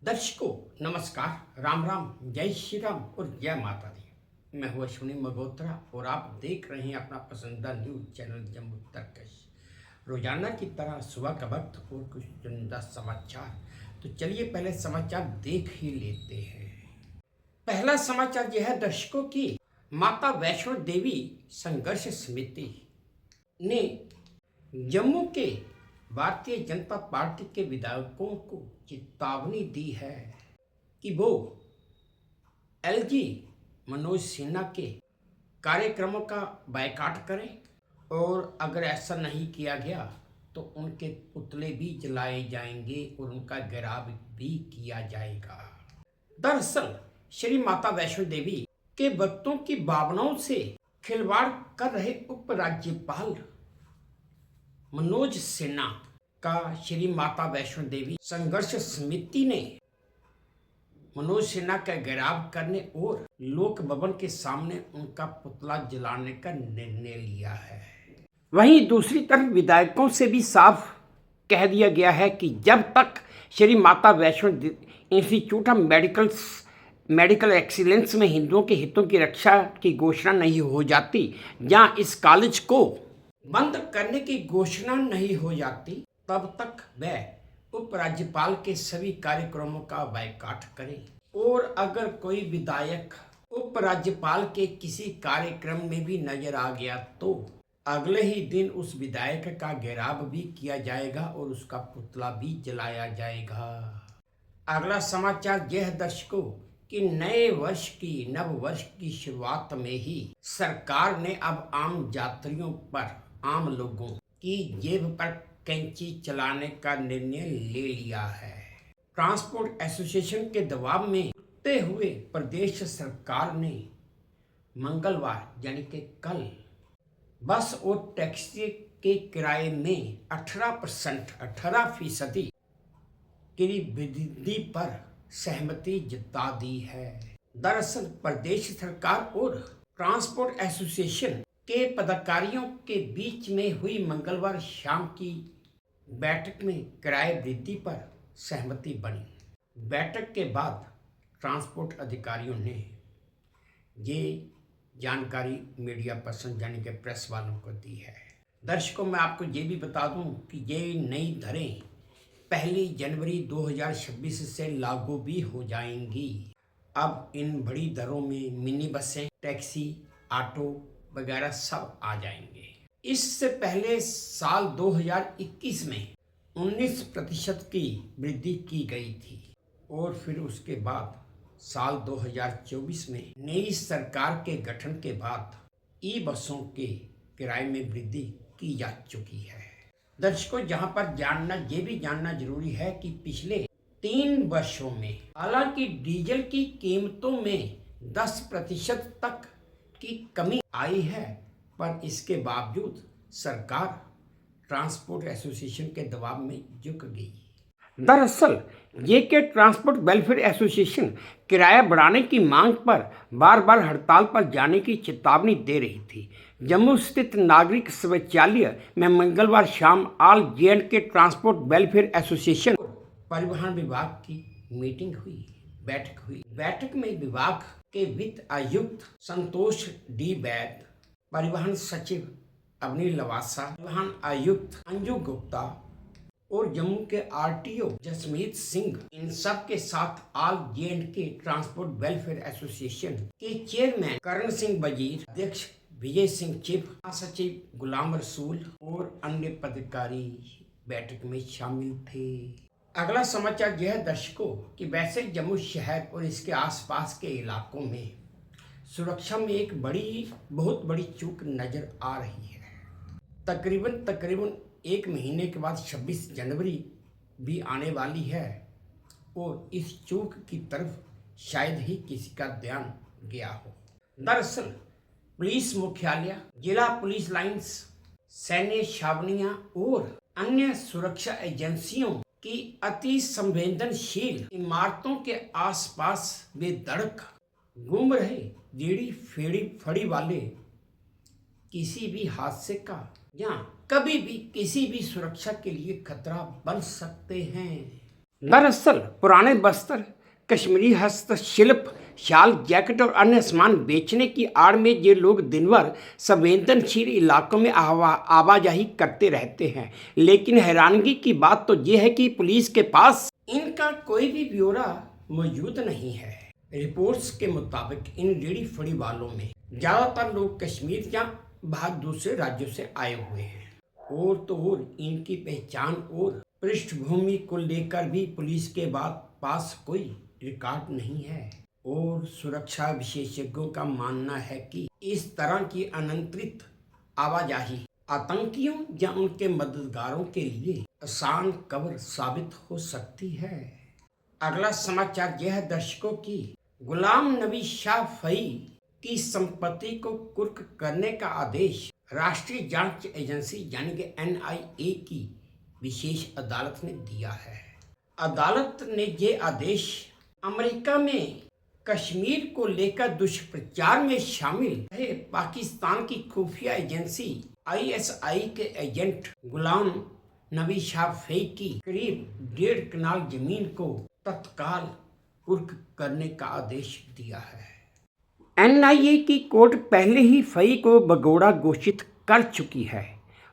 दर्शकों नमस्कार, राम राम, जय श्री राम और जय माता दी। मैं हूँ अश्विनी मल्होत्रा और आप देख रहे हैं अपना पसंदीदा न्यूज चैनल जम्मू तर्कश। रोजाना की तरह सुबह का वक्त और कुछ चुनिंदा समाचार। तो चलिए पहले समाचार देख ही लेते हैं। पहला समाचार यह है दर्शकों की माता वैष्णो देवी संघर्ष समिति ने जम्मू के भारतीय जनता पार्टी के विधायकों को चेतावनी दी है कि वो एलजी मनोज सिन्हा के कार्यक्रमों का बायकॉट करें और अगर ऐसा नहीं किया गया तो उनके पुतले भी जलाए जाएंगे और उनका घेराव भी किया जाएगा। दरअसल श्री माता वैष्णो देवी के भक्तों की भावनाओं से खिलवाड़ कर रहे उपराज्यपाल मनोज सिन्हा का श्री माता वैष्णो देवी संघर्ष समिति ने मनोज सिन्हा का घेराव करने और लोक भवन के सामने उनका पुतला जलाने का निर्णय लिया है। वहीं दूसरी तरफ विधायकों से भी साफ कह दिया गया है कि जब तक Shri Mata Vaishno institute of medical excellence में हिंदुओं के हितों की रक्षा की घोषणा नहीं हो जाती, जहां इस कॉलेज को बंद करने की घोषणा नहीं हो जाती, तब तक वह उपराज्यपाल के सभी कार्यक्रमों का बायकॉट करें और अगर कोई विधायक उपराज्यपाल के किसी कार्यक्रम में भी नजर आ गया तो अगले ही दिन उस विधायक का घेराव भी किया जाएगा और उसका पुतला भी जलाया जाएगा। अगला समाचार यह है दर्शकों कि नव वर्ष की शुरुआत में ही सरकार ने अब आम यात्रियों पर, आम लोगों की जेब पर कैंची चलाने का निर्णय ले लिया है। ट्रांसपोर्ट एसोसिएशन के दबाव में उठते हुए प्रदेश सरकार ने मंगलवार यानी कि कल बस और टैक्सी के किराए में 18% की वृद्धि पर सहमति जता दी है। दरअसल प्रदेश सरकार और ट्रांसपोर्ट एसोसिएशन के पदाधिकारियों के बीच में हुई मंगलवार शाम की बैठक में किराए वृद्धि पर सहमति बनी। बैठक के बाद ट्रांसपोर्ट अधिकारियों ने ये जानकारी मीडिया पर्सन यानी कि प्रेस वालों को दी है। दर्शकों मैं आपको ये भी बता दूं कि ये नई दरें 1 जनवरी 2026 से लागू भी हो जाएंगी। अब इन बड़ी दरों में मिनी बसें, टैक्सी, ऑटो वगैरह सब आ जाएंगे। इससे पहले साल 2021 में 19% की वृद्धि की गई थी और फिर उसके बाद साल 2024 में नई सरकार के गठन के बाद ई बसों के किराए में वृद्धि की जा चुकी है। दर्शकों जहां पर ये भी जानना जरूरी है कि पिछले 3 वर्षों में हालांकि डीजल की कीमतों में 10% तक की कमी आई है, पर इसके बावजूद सरकार ट्रांसपोर्ट एसोसिएशन के दबाव में झुक गई। दरअसल ये के ट्रांसपोर्ट वेलफेयर एसोसिएशन किराया बढ़ाने की मांग पर बार बार हड़ताल पर जाने की चेतावनी दे रही थी। जम्मू स्थित नागरिक शौचालय में मंगलवार शाम ऑल जे&के ट्रांसपोर्ट वेलफेयर एसोसिएशन परिवहन विभाग की मीटिंग हुई, बैठक में विभाग के वित्त आयुक्त संतोष डी वैद, परिवहन सचिव अवनी लवासा, परिवहन आयुक्त अंजू गुप्ता और जम्मू के आरटीओ जसमीत सिंह, इन सब के साथ ऑल जे&के ट्रांसपोर्ट वेलफेयर एसोसिएशन के चेयरमैन करण सिंह वजीर, अध्यक्ष विजय सिंह चिप, महासचिव गुलाम रसूल और अन्य पदाधिकारी बैठक में शामिल थे। अगला समाचार यह है दर्शकों कि वैसे जम्मू शहर और इसके आसपास के इलाकों में सुरक्षा में एक बहुत बड़ी चूक नजर आ रही है। तकरीबन 1 महीने के बाद 26 जनवरी भी आने वाली है और इस चूक की तरफ शायद ही किसी का ध्यान गया हो। दरअसल पुलिस मुख्यालय, जिला पुलिस लाइंस, सैन्य छावनियां और अन्य सुरक्षा एजेंसियों की अति संवेदनशील इमारतों के आसपास बेधड़क घूम रहे रेडी फड़ी वाले किसी भी हादसे का या कभी भी किसी भी सुरक्षा के लिए खतरा बन सकते हैं। दरअसल पुराने बस्तर, कश्मीरी हस्तशिल्प, शाल, जैकेट और अन्य सामान बेचने की आड़ में ये लोग दिन भर संवेदनशील इलाकों में आवाजाही करते रहते हैं। लेकिन हैरानगी की बात तो ये है कि पुलिस के पास इनका कोई भी ब्यौरा मौजूद नहीं है। रिपोर्ट्स के मुताबिक इन रेडी फड़ी वालों में ज़्यादातर लोग कश्मीर या बाहर दूसरे राज्यों से आए हुए हैं। और तो और इनकी पहचान और पृष्ठभूमि को लेकर भी पुलिस के पास कोई रिकॉर्ड नहीं है। और सुरक्षा विशेषज्ञों का मानना है कि इस तरह की अनियंत्रित आवाजाही आतंकियों या उनके मददगारों के लिए आसान कवर साबित हो सकती है। अगला समाचार यह है दर्शकों की गुलाम नबी शाह फई की संपत्ति को कुर्क करने का आदेश राष्ट्रीय जांच एजेंसी यानी कि NIA की विशेष अदालत ने दिया है। अदालत ने ये आदेश अमेरिका में कश्मीर को लेकर दुष्प्रचार में शामिल है पाकिस्तान की खुफिया एजेंसी ISI के एजेंट गुलाम नबी शाह फई की करीब 1.5 कनाल जमीन को तत्काल कुर्क करने का आदेश दिया है। NIA की कोर्ट पहले ही फई को भगोड़ा घोषित कर चुकी है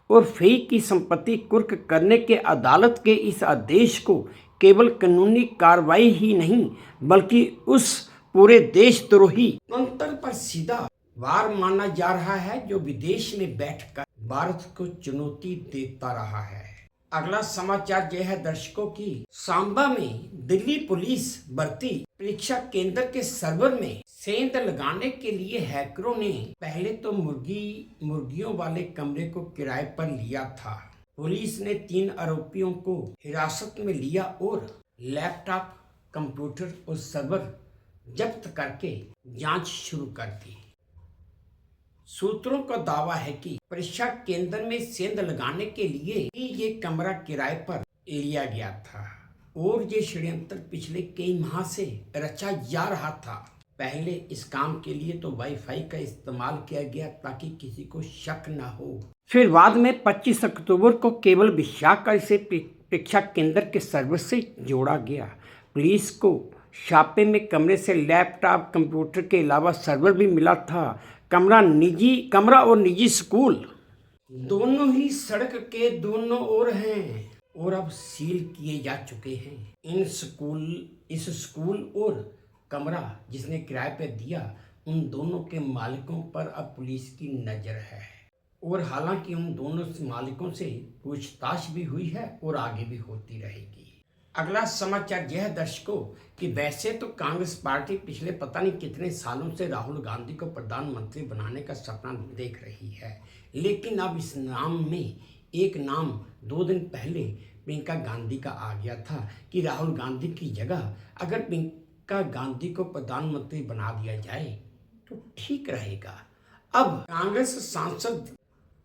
और फई की संपत्ति कुर्क करने के अदालत के इस आदेश को केवल कानूनी कार्रवाई ही नहीं बल्कि उस पूरे देशद्रोही तंत्र पर सीधा वार माना जा रहा है जो विदेश में बैठकर भारत को चुनौती देता रहा है। अगला समाचार यह है दर्शकों की सांबा में दिल्ली पुलिस भर्ती परीक्षा केंद्र के सर्वर में सेंध लगाने के लिए हैकरों ने पहले तो मुर्गियों वाले कमरे को किराए पर लिया था। पुलिस ने 3 आरोपियों को हिरासत में लिया और लैपटॉप, कंप्यूटर और सर्वर जब्त करके जांच शुरू कर दी। सूत्रों का दावा है कि परीक्षा केंद्र में सेंध लगाने के लिए ही ये कमरा किराए पर लिया गया था और ये षड्यंत्र पिछले कई माह से रचा जा रहा था। पहले इस काम के लिए तो वाईफाई का इस्तेमाल किया गया ताकि किसी को शक न हो। फिर बाद में 25 अक्टूबर को केवल विशाखा इसे परीक्षा केंद्र के सर्वर से जोड़ा गया। पुलिस को छापे में कमरे से लैपटॉप, कंप्यूटर के अलावा सर्वर भी मिला था। कमरा और निजी स्कूल दोनों ही सड़क के दोनों ओर हैं और अब सील किए जा चुके हैं। इस स्कूल और कमरा जिसने किराए पे दिया उन दोनों के मालिकों पर अब पुलिस की नज़र है और हालांकि उन दोनों मालिकों से पूछताछ भी हुई है और आगे भी होती रहेगी। अगला समाचार यह दर्शकों कि वैसे तो कांग्रेस पार्टी पिछले पता नहीं कितने सालों से राहुल गांधी को प्रधानमंत्री बनाने का सपना देख रही है, लेकिन अब इस नाम में एक नाम 2 दिन पहले प्रियंका गांधी का आ गया था कि राहुल गांधी की जगह अगर प्रियंका गांधी को प्रधानमंत्री बना दिया जाए तो ठीक रहेगा। अब कांग्रेस सांसद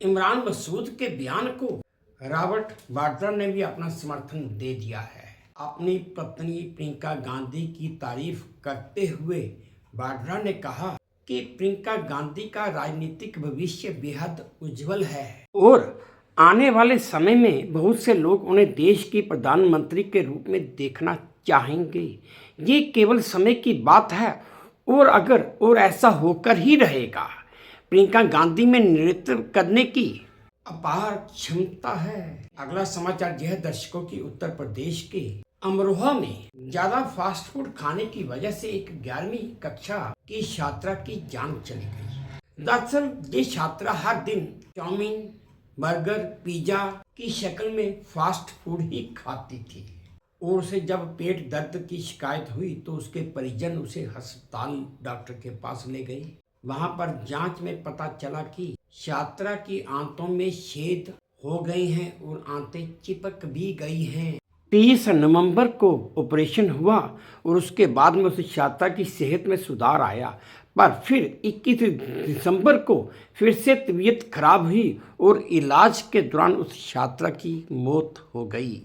इमरान मसूद के बयान को रॉबर्ट वाड्रा ने भी अपना समर्थन दे दिया है। अपनी पत्नी प्रियंका गांधी की तारीफ करते हुए वाड्रा ने कहा कि प्रियंका गांधी का राजनीतिक भविष्य बेहद उज्जवल है और आने वाले समय में बहुत से लोग उन्हें देश की प्रधानमंत्री के रूप में देखना चाहेंगे। ये केवल समय की बात है और ऐसा होकर ही रहेगा। प्रियंका गांधी में नेतृत्व करने की अपार क्षमता है। अगला समाचार यह दर्शकों की उत्तर प्रदेश के अमरोहा में ज्यादा फास्ट फूड खाने की वजह से एक 11वीं कक्षा की छात्रा की जान चली गई। दरअसल ये छात्रा हर दिन चाउमीन, बर्गर, पिज्जा की शक्ल में फास्ट फूड ही खाती थी और उसे जब पेट दर्द की शिकायत हुई तो उसके परिजन उसे अस्पताल डॉक्टर के पास ले गए। वहां पर जांच में पता चला कि छात्रा की आंतों में छेद हो गए हैं और आंतें चिपक भी गई हैं। 30 नवंबर को ऑपरेशन हुआ और उसके बाद में उस छात्रा की सेहत में सुधार आया, पर फिर 21 दिसंबर को फिर से तबीयत खराब हुई और इलाज के दौरान उस छात्रा की मौत हो गई।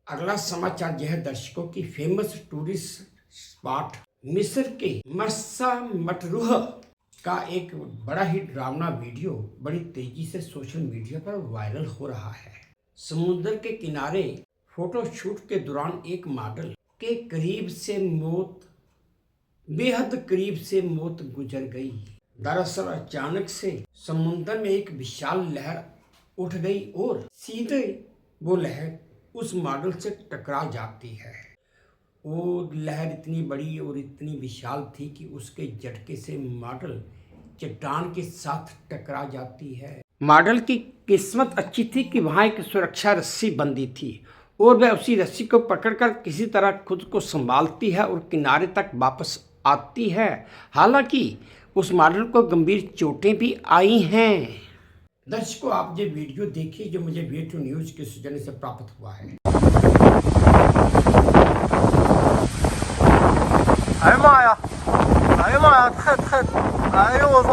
अगला समाचार यह दर्शकों की फेमस टूरिस्ट स्पॉट मिस्र के मरसा मटरूह का एक बड़ा ही डरावना वीडियो बड़ी तेजी से सोशल मीडिया पर वायरल हो रहा है। समुद्र के किनारे फोटोशूट के दौरान एक मॉडल के बेहद करीब से मौत गुजर गई। दरअसल अचानक से समुद्र में एक विशाल लहर उठ गई और सीधे वो लहर उस मॉडल से टकरा जाती है। वो लहर इतनी बड़ी और इतनी विशाल थी कि उसके झटके से मॉडल चट्टान के साथ टकरा जाती है। मॉडल की किस्मत अच्छी थी कि वहाँ एक सुरक्षा रस्सी बंधी थी और वह उसी रस्सी को पकड़कर किसी तरह खुद को संभालती है और किनारे तक वापस आती है। हालांकि उस मॉडल को गंभीर चोटें भी आई हैं। दर्शकों, आप ये वीडियो देखिए जो मुझे वे2 न्यूज़ के सौजन्य से प्राप्त हुआ है। 哎呀妈呀！哎呀妈呀！太！哎呦我操！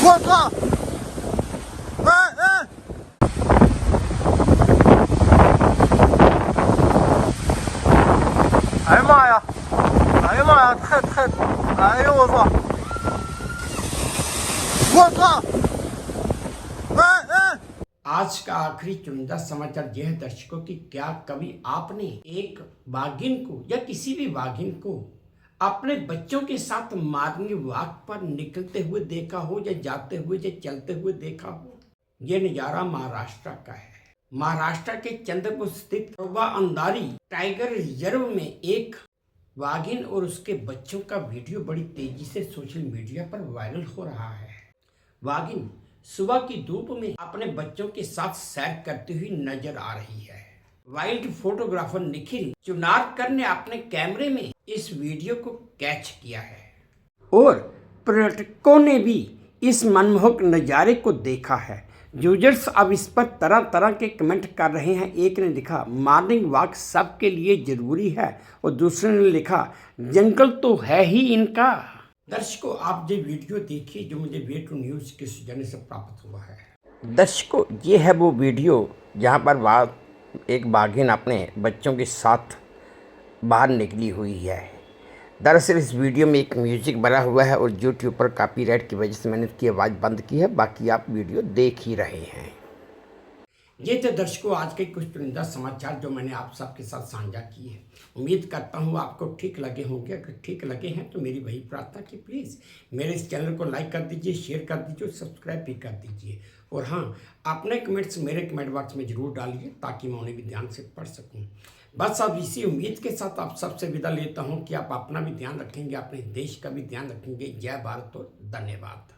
我操！哎！哎呀妈呀！哎呀妈呀！太！哎呦我操！我操！哎！ आज का आखिरी चुनिंदा समाचार यह है दर्शकों कि क्या कभी आपने एक बाघिन को या किसी भी बाघिन को अपने बच्चों के साथ मॉर्निंग वॉक पर निकलते हुए देखा हो या जाते हुए या चलते हुए देखा हो? ये नज़ारा महाराष्ट्र का है। महाराष्ट्र के चंद्रपुर स्थित तोबा अंधारी टाइगर रिजर्व में एक बाघिन और उसके बच्चों का वीडियो बड़ी तेजी से सोशल मीडिया पर वायरल हो रहा है। बाघिन सुबह की धूप में अपने बच्चों के साथ सैर करती हुई नजर आ रही है। वाइल्ड फोटोग्राफर निखिल चुनारकर ने अपने कैमरे में इस वीडियो को कैच किया है और पर्यटकों ने भी इस मनमोहक नज़ारे को देखा है। यूजर्स अब इस पर तरह तरह के कमेंट कर रहे हैं। एक ने लिखा मॉर्निंग वॉक सबके लिए ज़रूरी है और दूसरे ने लिखा जंगल तो है ही इनका। दर्शकों, आप ये वीडियो देखिए जो मुझे वे2 न्यूज़ के सौजन्य से प्राप्त हुआ है। दर्शकों, ये है वो वीडियो जहाँ पर एक बाघिन अपने बच्चों के साथ बाहर निकली हुई है। दरअसल इस वीडियो में एक म्यूजिक बना हुआ है और यूट्यूब पर कॉपीराइट की वजह से मैंने इसकी आवाज़ बंद की है। बाकी आप वीडियो देख ही रहे हैं। ये थे दर्शकों आज के कुछ चुनिंदा समाचार जो मैंने आप सबके साथ साझा किए हैं। उम्मीद करता हूँ आपको ठीक लगे होंगे। अगर ठीक लगे हैं तो मेरी वही प्रार्थना कि प्लीज़ मेरे इस चैनल को लाइक कर दीजिए, शेयर कर दीजिए और सब्सक्राइब भी कर दीजिए। और हाँ, अपने कमेंट्स मेरे कमेंट बॉक्स में ज़रूर डालिए ताकि मैं उन्हें भी ध्यान से पढ़ सकूँ। बस अब इसी उम्मीद के साथ आप सबसे विदा लेता हूँ कि आप अपना भी ध्यान रखेंगे, अपने देश का भी ध्यान रखेंगे। जय भारत और धन्यवाद।